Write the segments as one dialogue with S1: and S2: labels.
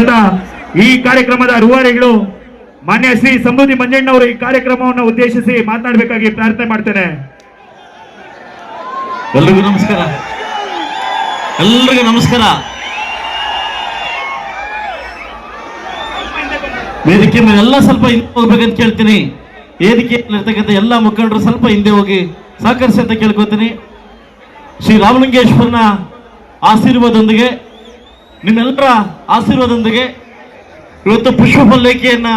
S1: ಹೇಳ್ತಾ ಈ ಕಾರ್ಯಕ್ರಮದ ರೂವಾರಿಗಳು ಮಾನ್ಯ ಶ್ರೀ ಸಮೃದ್ಧಿ ಮಂಜಣ್ಣವರು ಈ ಕಾರ್ಯಕ್ರಮವನ್ನು ಉದ್ದೇಶಿಸಿ ಮಾತನಾಡಬೇಕಾಗಿ ಪ್ರಾರ್ಥನೆ ಮಾಡ್ತೇನೆ.
S2: ಎಲ್ರಿಗೂ ನಮಸ್ಕಾರ. ಎಲ್ರಿಗೂ ನಮಸ್ಕಾರ. ವೇದಿಕೆ ಮೇಲೆ ಎಲ್ಲ ಸ್ವಲ್ಪ ಹಿಂದೆ ಹೋಗ್ಬೇಕಂತ ಕೇಳ್ತೀನಿ. ವೇದಿಕೆಯಲ್ಲಿರ್ತಕ್ಕಂಥ ಎಲ್ಲ ಮುಖಂಡರು ಸ್ವಲ್ಪ ಹಿಂದೆ ಹೋಗಿ ಸಹಕರಿಸಿ ಅಂತ ಕೇಳ್ಕೊತೀನಿ. ಶ್ರೀ ರಾಮಲಿಂಗೇಶ್ವರನ ಆಶೀರ್ವಾದದೊಂದಿಗೆ, ನಿಮ್ಮೆಲ್ಲರ ಆಶೀರ್ವಾದದೊಂದಿಗೆ ಇವತ್ತು ಪುಷ್ಪ ಪಲ್ಲಕ್ಕಿಯನ್ನ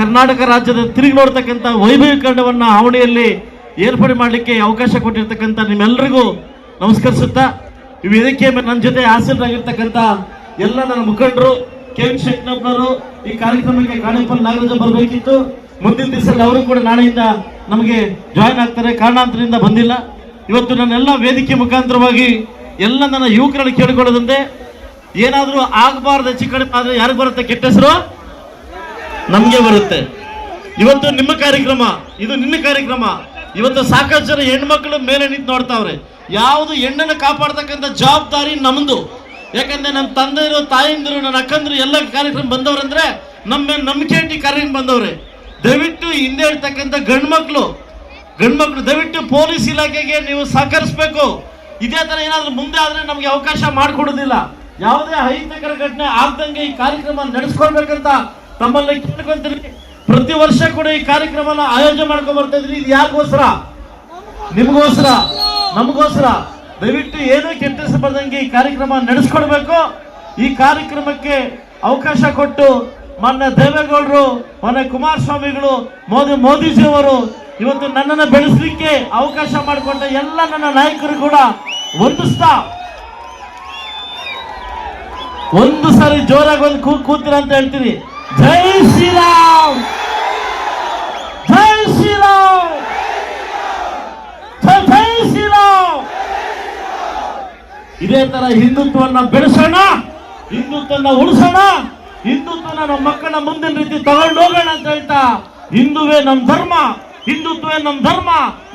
S2: ಕರ್ನಾಟಕ ರಾಜ್ಯದ ತಿರುಗಿ ನೋಡ್ತಕ್ಕಂಥ ವೈಭವೀಕರಣವನ್ನ ಆವಣಿಯಲ್ಲಿ ಏರ್ಪಡೆ ಮಾಡಲಿಕ್ಕೆ ಅವಕಾಶ ಕೊಟ್ಟಿರ್ತಕ್ಕಂಥ ನಿಮ್ಮೆಲ್ಲರಿಗೂ ನಮಸ್ಕರಿಸುತ್ತಾ, ಈ ವೇದಿಕೆಯ ಮೇಲೆ ನನ್ನ ಜೊತೆ ಆಸೀನರಾಗಿರ್ತಕ್ಕಂಥ ಎಲ್ಲ ನನ್ನ ಮುಖಂಡರು, ಕೆ ವಿ ಶೆಟ್ನಪ್ಪನವರು ಈ ಕಾರ್ಯಕ್ರಮಕ್ಕೆ ಕಾಣಿಪಲ್ ನಾಗರಾಜ ಬರಬೇಕಿತ್ತು. ಮುಂದಿನ ದಿವಸದಲ್ಲಿ ಅವರು ಕೂಡ ನಾಳೆಯಿಂದ ನಮಗೆ ಜಾಯಿನ್ ಆಗ್ತಾರೆ, ಕಾರಣಾಂತರದಿಂದ ಬಂದಿಲ್ಲ. ಇವತ್ತು ನನ್ನೆಲ್ಲ ವೇದಿಕೆ ಮುಖಾಂತರವಾಗಿ ಎಲ್ಲ ನನ್ನ ಯುವಕರಲ್ಲಿ ಕೇಳಿಕೊಳ್ಳೋದಂತೆ, ಏನಾದರೂ ಆಗಬಾರ್ದು ಹೆಚ್ಚು ಕಡಿಮೆ ಆದ್ರೆ ಯಾರಿಗೆ ಬರುತ್ತೆ ಕೆಟ್ಟ ಹೆಸರು? ನಮ್ಗೆ ಬರುತ್ತೆ. ಇವತ್ತು ನಿಮ್ಮ ಕಾರ್ಯಕ್ರಮ, ಇದು ನಿನ್ನ ಕಾರ್ಯಕ್ರಮ. ಇವತ್ತು ಸಾಕಷ್ಟು ಜನ ಹೆಣ್ಮಕ್ಳು ಮೇಲೆ ನಿಂತು ನೋಡ್ತಾವ್ರೆ. ಯಾವುದು ಹೆಣ್ಣನ್ನು ಕಾಪಾಡ್ತಕ್ಕಂಥ ಜವಾಬ್ದಾರಿ ನಮ್ದು. ಯಾಕಂದ್ರೆ ನಮ್ಮ ತಂದೆಯರು, ತಾಯಿಂದರು, ನನ್ನ ಅಕ್ಕಂದರು ಎಲ್ಲ ಕಾರ್ಯಕ್ರಮ ಬಂದವ್ರಂದ್ರೆ ನಮ್ಮ ಮೇಲೆ ನಂಬಿಕೆ ಇಟ್ಟು ಕಾರ್ಯಕ್ರಮ ಬಂದವ್ರೆ. ದಯವಿಟ್ಟು ಹಿಂದೆ ಇರ್ತಕ್ಕಂಥ ಗಂಡ್ಮಕ್ಳು ದಯವಿಟ್ಟು ಪೊಲೀಸ್ ಇಲಾಖೆಗೆ ನೀವು ಸಹಕರಿಸಬೇಕು. ಇದೇ ತರ ಏನಾದ್ರೂ ಮುಂದೆ ಆದ್ರೆ ನಮ್ಗೆ ಅವಕಾಶ ಮಾಡಿಕೊಡೋದಿಲ್ಲ. ಯಾವುದೇ ಅಹಿತಕರ ಘಟನೆ ಆಗದಂಗೆ ಈ ಕಾರ್ಯಕ್ರಮ ನಡೆಸ್ಕೊಳ್ಬೇಕಂತ ತಮ್ಮಲ್ಲಿ ಕೇಳ್ಕೊಂತೀನಿ. ಪ್ರತಿ ವರ್ಷ ಕೂಡ ಈ ಕಾರ್ಯಕ್ರಮನ ಆಯೋಜನೆ ಮಾಡ್ಕೊಂಡ್ ಬರ್ತಾ ಇದ್ರಿ. ಇದು ಯಾಕೋಸ್ಕರ? ನಿಮಗೋಸ್ಕರ, ನಮಗೋಸ್ಕರ. ದಯವಿಟ್ಟು ಏನೂ ಕೆಟ್ಟ ಹೆಸರು ಬರ್ದಂಗೆ ಈ ಕಾರ್ಯಕ್ರಮ ನಡೆಸ್ಕೊಡ್ಬೇಕು. ಈ ಕಾರ್ಯಕ್ರಮಕ್ಕೆ ಅವಕಾಶ ಕೊಟ್ಟು ಮಾನ್ಯ ದೇವೇಗೌಡರು, ಮಾನ್ಯ ಕುಮಾರಸ್ವಾಮಿಗಳು, ಮೋದಿಜಿಯವರು ಇವತ್ತು ನನ್ನನ್ನು ಬೆಳೆಸಲಿಕ್ಕೆ ಅವಕಾಶ ಮಾಡಿಕೊಟ್ಟ ಎಲ್ಲ ನನ್ನ ನಾಯಕರು ಕೂಡ ವಂದಿಸ್ತಾ, ಒಂದು ಸಾರಿ ಜೋರಾಗಿ ಒಂದು ಕೂತೀರ ಅಂತ ಹೇಳ್ತೀನಿ. ಜೈ ಶ್ರೀರಾಮ್, ಜೈ ಶ್ರೀರಾಮ್, ಜೈ ಶ್ರೀರಾಮ್. ಇದೇ ತರ ಹಿಂದುತ್ವವನ್ನ ಬೆಳೆಸೋಣ, ಹಿಂದುತ್ವನ ಉಳಿಸೋಣ, ಹಿಂದುತ್ವನ ನಮ್ಮ ಮಕ್ಕಳ ಮುಂದಿನ ರೀತಿ ತಗೊಂಡು ಹೋಗೋಣ ಅಂತ ಹೇಳ್ತಾ, ಹಿಂದುವೇ ನಮ್ಮ ಧರ್ಮ, ಹಿಂದುತ್ವವೇ ನಮ್ಮ ಧರ್ಮ,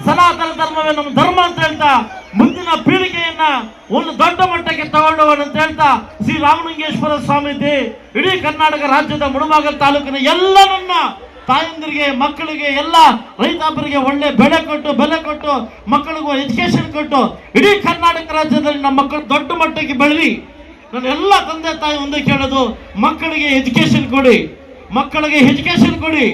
S2: ಸನಾತನ ಧರ್ಮವೇ ನಮ್ಮ ಧರ್ಮ ಅಂತ ಹೇಳ್ತಾ ಮುಂದಿನ ಪೀಳಿಗೆಯನ್ನ ಒಂದು ದೊಡ್ಡ ಮಟ್ಟಕ್ಕೆ ತಗೊಂಡೋಗೋಣ ಅಂತ ಹೇಳ್ತಾ, ಶ್ರೀ ರಾಮಲಿಂಗೇಶ್ವರ ಸ್ವಾಮಿ ಇಡೀ ಕರ್ನಾಟಕ ರಾಜ್ಯದ ಮುಳಬಾಗಿಲು ತಾಲೂಕಿನ ಎಲ್ಲ ನನ್ನ ತಾಯಂದಿರಿಗೆ, ಮಕ್ಕಳಿಗೆ, ಎಲ್ಲ ರೈತಾಪರಿಗೆ ಒಳ್ಳೆ ಬೆಲೆ ಕೊಟ್ಟು ಮಕ್ಕಳಿಗೂ ಎಜುಕೇಶನ್ ಕೊಟ್ಟು ಇಡೀ ಕರ್ನಾಟಕ ರಾಜ್ಯದಲ್ಲಿ ನಮ್ಮ ಮಕ್ಕಳು ದೊಡ್ಡ ಮಟ್ಟಕ್ಕೆ ಬೆಳಲಿ. ನನ್ನ ಎಲ್ಲ ತಂದೆ ತಾಯಿ ಒಂದೇ ಕೇಳೋದು, ಮಕ್ಕಳಿಗೆ ಎಜುಕೇಶನ್ ಕೊಡಿ, ಮಕ್ಕಳಿಗೆ ಎಜುಕೇಶನ್ ಕೊಡಿ.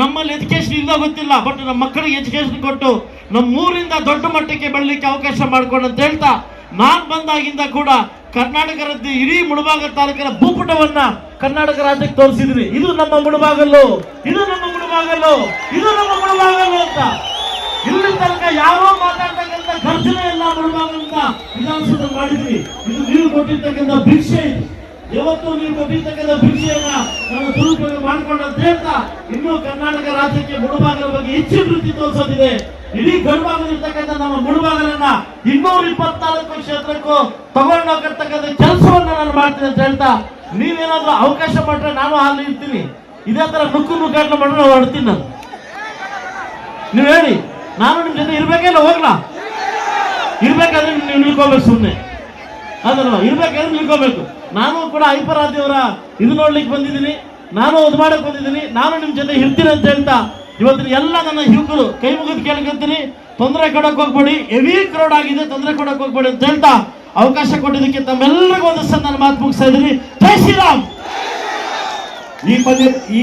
S2: ನಮ್ಮಲ್ಲಿ ಎಜುಕೇಶನ್ ಇಲ್ಲ ಗೊತ್ತಿಲ್ಲ, ಬಟ್ ನಮ್ಮ ಮಕ್ಕಳಿಗೆ ಎಜುಕೇಶನ್ ಕೊಟ್ಟು ನಮ್ಮ ಊರಿಂದ ದೊಡ್ಡ ಮಟ್ಟಕ್ಕೆ ಬೆಳಲಿಕ್ಕೆ ಅವಕಾಶ ಮಾಡ್ಕೊಂಡು ಅಂತ ಹೇಳ್ತಾ, ನಾನು ಬಂದಾಗಿಂದ ಕೂಡ ಕರ್ನಾಟಕ ರಾಜ್ಯ ಇಡೀ ಮುಳಬಾಗಿಲು ತಾಲೂಕಿನ ಭೂಪಟವನ್ನ ಕರ್ನಾಟಕ ರಾಜ್ಯಕ್ಕೆ ತೋರಿಸಿದ್ರಿ. ಇದು ನಮ್ಮ ಮುಳಬಾಗಿಲು, ಇದು ನಮ್ಮ ಮುಳಬಾಗಿಲು, ಇದು ನಮ್ಮ ಮುಳಬಾಗಿಲು ಅಂತ. ಇಲ್ಲಿ ತನಕ ಯಾರೋ ಮಾತಾಡ್ತಕ್ಕಂಥ ಘರ್ಷಣೆ ಎಲ್ಲ ಮುಳಬಾಗಿಲಿಂದ ವಿಧಾನಸೌಧ ಮಾಡಿದ್ವಿ. ಇದು ನೀವು ಕೊಟ್ಟಿರ್ತಕ್ಕಂಥ ಭಿಕ್ಷೆ. ಯಾವತ್ತೂ ನೀವು ಕೊಟ್ಟಿರ್ತಕ್ಕಂಥ ಭಿಕ್ಷೆಯನ್ನ ನಾನು ದುರುಪಯೋಗ ಮಾಡ್ಕೊಂಡು ಅಂತ ಹೇಳ್ತಾ, ಇನ್ನೂ ಕರ್ನಾಟಕ ರಾಜ್ಯಕ್ಕೆ ಮುಳಬಾಗಿಲ ಬಗ್ಗೆ ಹೆಚ್ಚಿನ ಪ್ರೀತಿ ತೋರಿಸೋದಿದೆ. ಇಡೀ ಗಡಿಭಾಗದಲ್ಲಿರ್ತಕ್ಕಂಥ ನಮ್ಮ ಮುಳಬಾಗಿಲನ್ನ 224 ಕ್ಷೇತ್ರಕ್ಕೂ ತಗೊಂಡೋಗಿರ್ತಕ್ಕಂಥ ಕೆಲಸವನ್ನ ನಾನು ಮಾಡ್ತೀನಿ ಅಂತ ಹೇಳ್ತಾ, ನೀವೇನಾದ್ರೂ ಅವಕಾಶ ಮಾಡ್ರೆ ನಾನು ಅಲ್ಲಿ ಇರ್ತೀನಿ. ಇದೇ ತರ ನುಗ್ಗಾಟ ಮಾಡ್ರೆ ನಾವು ಹೊಡ್ತೀನಿ. ನಾನು ನೀವು ಹೇಳಿ, ನಾನು ನಿಮ್ ಜೊತೆ ಇರ್ಬೇಕಿಲ್ಲ ಹೋಗ್ಲಾ? ಇರ್ಬೇಕಾದ್ರೆ ನೀವು ನಿಲ್ಕೋಬೇಕು, ಸುಮ್ಮನೆ ಅದಲ್ವ? ಇರ್ಬೇಕಾದ್ರೆ ನಿಲ್ಕೋಬೇಕು. ನಾನು ಕೂಡ ಐಪರಾದಿಯವರ ಇದು ನೋಡ್ಲಿಕ್ಕೆ ಬಂದಿದ್ದೀನಿ, ನಾನು ಇದು ಮಾಡಕ್ ಬಂದಿದ್ದೀನಿ, ನಾನು ನಿಮ್ ಜೊತೆ ಇರ್ತೀನಿ ಅಂತ ಹೇಳ್ತಾ, ಇವತ್ತಿನ ಎಲ್ಲ ನನ್ನ ಯುವಕರು ಕೈ ಮುಗಿದು ಕೇಳ್ಕೊಂತೀನಿ, ತೊಂದರೆ ಕೊಡಕ್ ಹೋಗ್ಬೇಡಿ, ಹೆವಿ ಕ್ರೌಡ್ ಆಗಿದೆ, ತೊಂದರೆ ಕೊಡಕ್ ಹೋಗ್ಬೇಡಿ ಅಂತ ಹೇಳ್ತಾ ಅವಕಾಶ ಕೊಟ್ಟಿದ್ದಕ್ಕೆ ತಮ್ಮೆಲ್ಲರಿಗೂ ಒಂದು ನನ್ನ ಮಾತು ಮುಗಿಸ್ತಾ ಇದ್ದೀನಿ. ಜೈ ಶ್ರೀರಾಮ್. ಈ